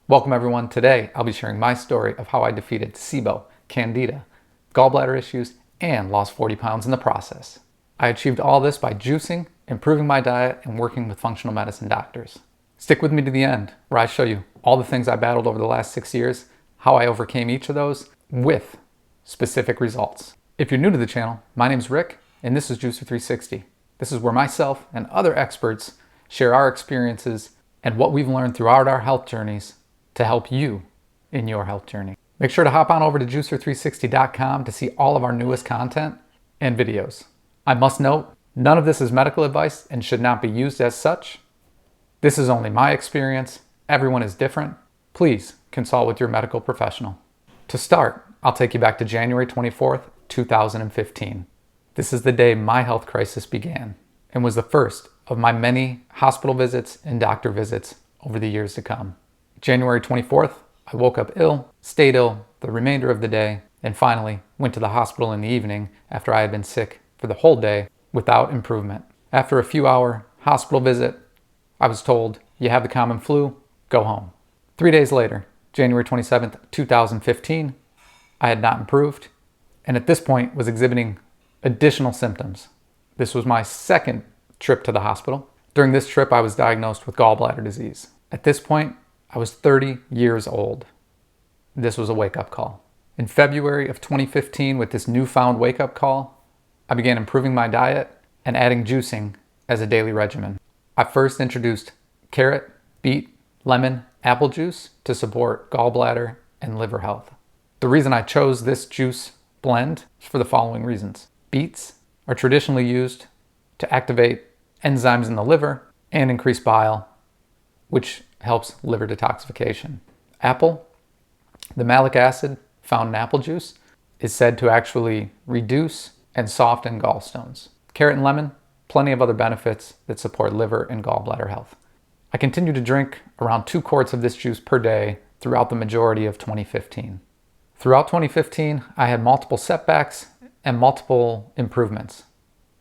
Welcome everyone. Today I'll be sharing my story of how I defeated SIBO, Candida, gallbladder issues, and lost 40 pounds in the process. I achieved all this by juicing, improving my diet, and working with functional medicine doctors. Stick with me to the end, where I show you all the things I battled over the last 6 years, how I overcame each of those with specific results. If you're new to the channel, my name's Rick, and this is Juicer 360. This is where myself and other experts share our experiences and what we've learned throughout our health journeys to help you in your health journey. Make sure to hop on over to juicer360.com to see all of our newest content and videos. I must note, none of this is medical advice and should not be used as such. This is only my experience. Everyone is different. Please consult with your medical professional. To start, I'll take you back to January 24th, 2015. This is the day my health crisis began and was the first of my many hospital visits and doctor visits over the years to come. January 24th, I woke up ill, stayed ill the remainder of the day, and finally went to the hospital in the evening after I had been sick for the whole day without improvement. After a few-hour hospital visit, I was told, "You have the common flu, go home." 3 days later, January 27th, 2015, I had not improved, and at this point was exhibiting additional symptoms. This was my second trip to the hospital. During this trip, I was diagnosed with gallbladder disease. At this point, I was 30 years old. This was a wake-up call. In February of 2015, with this newfound wake-up call, I began improving my diet and adding juicing as a daily regimen. I first introduced carrot, beet, lemon, apple juice to support gallbladder and liver health. The reason I chose this juice blend is for the following reasons. Beets are traditionally used to activate enzymes in the liver and increase bile, which helps liver detoxification. Apple, the malic acid found in apple juice, is said to actually reduce and soften gallstones. Carrot and lemon, plenty of other benefits that support liver and gallbladder health. I continued to drink around 2 quarts of this juice per day throughout the majority of 2015. Throughout 2015, I had multiple setbacks and multiple improvements.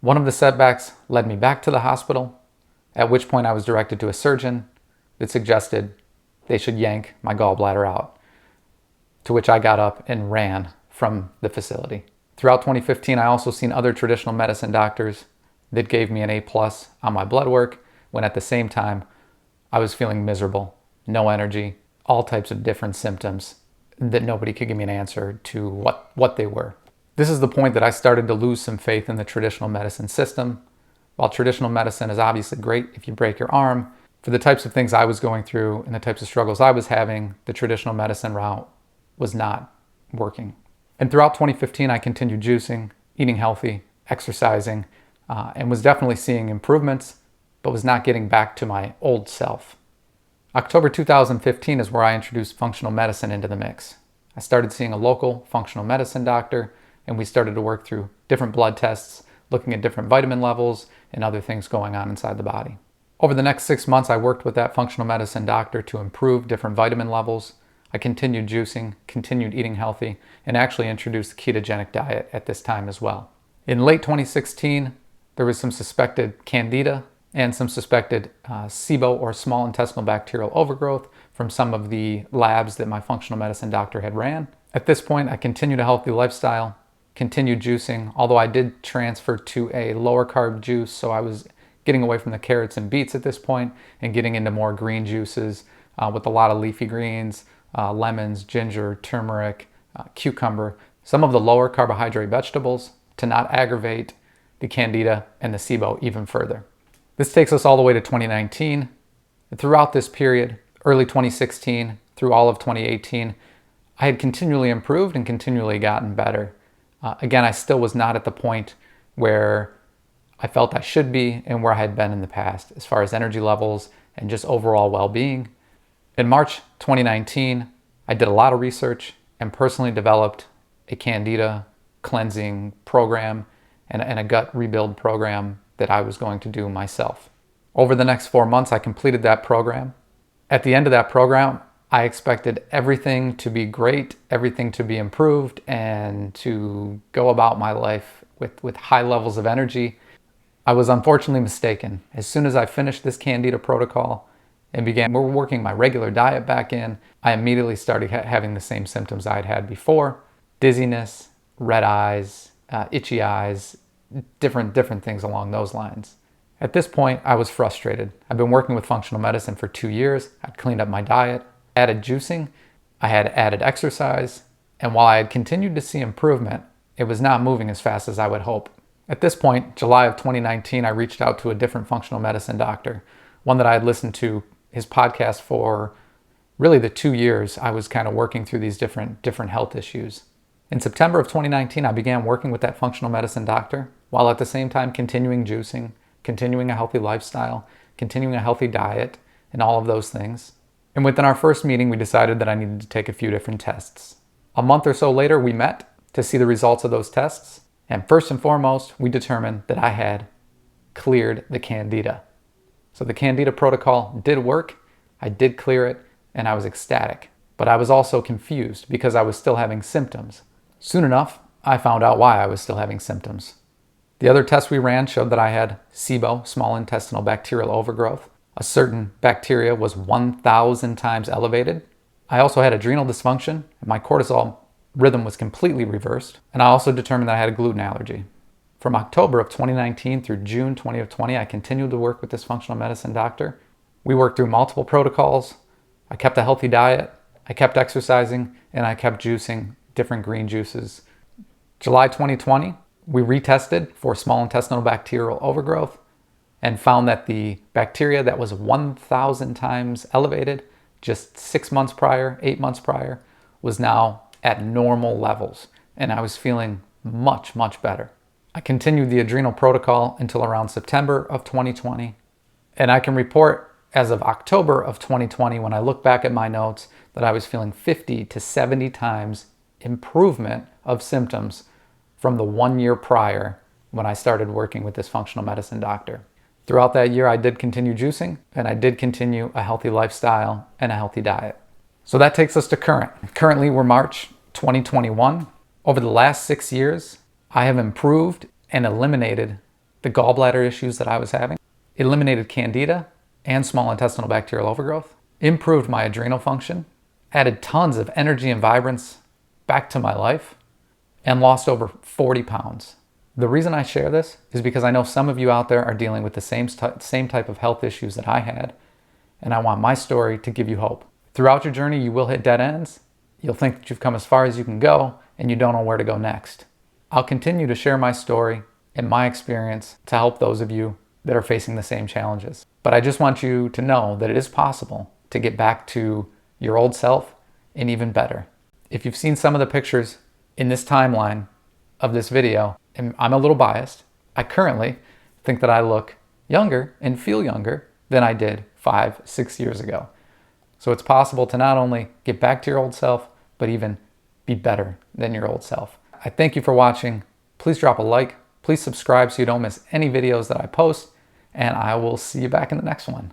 One of the setbacks led me back to the hospital, at which point I was directed to a surgeon that suggested they should yank my gallbladder out, to which I got up and ran from the facility. Throughout 2015, I also seen other traditional medicine doctors that gave me an A+ on my blood work, when at the same time, I was feeling miserable, no energy, all types of different symptoms that nobody could give me an answer to what they were. This is the point that I started to lose some faith in the traditional medicine system. While traditional medicine is obviously great if you break your arm, for the types of things I was going through and the types of struggles I was having, the traditional medicine route was not working. And throughout 2015, I continued juicing, eating healthy, exercising, and was definitely seeing improvements, but was not getting back to my old self. October 2015 is where I introduced functional medicine into the mix. I started seeing a local functional medicine doctor, and we started to work through different blood tests, looking at different vitamin levels and other things going on inside the body. Over the next 6 months, I worked with that functional medicine doctor to improve different vitamin levels. I continued juicing, continued eating healthy, and actually introduced the ketogenic diet at this time as well. In late 2016, there was some suspected Candida and some suspected SIBO, or small intestinal bacterial overgrowth, from some of the labs that my functional medicine doctor had ran. At this point, I continued a healthy lifestyle, continued juicing, although I did transfer to a lower carb juice, so I was getting away from the carrots and beets at this point and getting into more green juices with a lot of leafy greens, lemons, ginger, turmeric, cucumber, some of the lower carbohydrate vegetables to not aggravate the Candida and the SIBO even further. This takes us all the way to 2019. And throughout this period, early 2016 through all of 2018, I had continually improved and continually gotten better. Again, I still was not at the point where I felt I should be and where I had been in the past as far as energy levels and just overall well-being. In March 2019, I did a lot of research and personally developed a Candida cleansing program and a gut rebuild program that I was going to do myself. Over the next 4 months, I completed that program. At the end of that program, I expected everything to be great, everything to be improved, and to go about my life with high levels of energy. I was unfortunately mistaken. As soon as I finished this Candida protocol and began working my regular diet back in, I immediately started having the same symptoms I'd had before: dizziness, red eyes, itchy eyes, different things along those lines. At this point, I was frustrated. I've been working with functional medicine for 2 years. I'd cleaned up my diet, added juicing, I had added exercise, and while I had continued to see improvement, it was not moving as fast as I would hope. At this point, July of 2019, I reached out to a different functional medicine doctor, one that I had listened to his podcast for really the 2 years I was kind of working through these different health issues. In September of 2019, I began working with that functional medicine doctor, while at the same time continuing juicing, continuing a healthy lifestyle, continuing a healthy diet, and all of those things. And within our first meeting, we decided that I needed to take a few different tests. A month or so later, we met to see the results of those tests. And first and foremost, we determined that I had cleared the Candida. So the Candida protocol did work, I did clear it, and I was ecstatic. But I was also confused because I was still having symptoms. Soon enough, I found out why I was still having symptoms. The other tests we ran showed that I had SIBO, small intestinal bacterial overgrowth. A certain bacteria was 1,000 times elevated. I also had adrenal dysfunction, and my cortisol rhythm was completely reversed. And I also determined that I had a gluten allergy. From October of 2019 through June 2020, I continued to work with this functional medicine doctor. We worked through multiple protocols. I kept a healthy diet, I kept exercising, and I kept juicing different green juices. July 2020, we retested for small intestinal bacterial overgrowth and found that the bacteria that was 1,000 times elevated just 6 months prior, 8 months prior, was now at normal levels, and I was feeling much, much better. I continued the adrenal protocol until around September of 2020, and I can report as of October of 2020, when I look back at my notes, that I was feeling 50 to 70 times improvement of symptoms from the 1 year prior when I started working with this functional medicine doctor. Throughout that year, I did continue juicing, and I did continue a healthy lifestyle and a healthy diet. So that takes us to current. Currently, we're March 2021. Over the last 6 years, I have improved and eliminated the gallbladder issues that I was having, eliminated Candida and small intestinal bacterial overgrowth, improved my adrenal function, added tons of energy and vibrance back to my life, and lost over 40 pounds. The reason I share this is because I know some of you out there are dealing with the same type of health issues that I had, and I want my story to give you hope. Throughout your journey, you will hit dead ends. You'll think that you've come as far as you can go, and you don't know where to go next. I'll continue to share my story and my experience to help those of you that are facing the same challenges. But I just want you to know that it is possible to get back to your old self and even better. If you've seen some of the pictures in this timeline of this video, and I'm a little biased, I currently think that I look younger and feel younger than I did 5, 6 years ago. So it's possible to not only get back to your old self, but even be better than your old self. I thank you for watching. Please drop a like. Please subscribe so you don't miss any videos that I post, and I will see you back in the next one.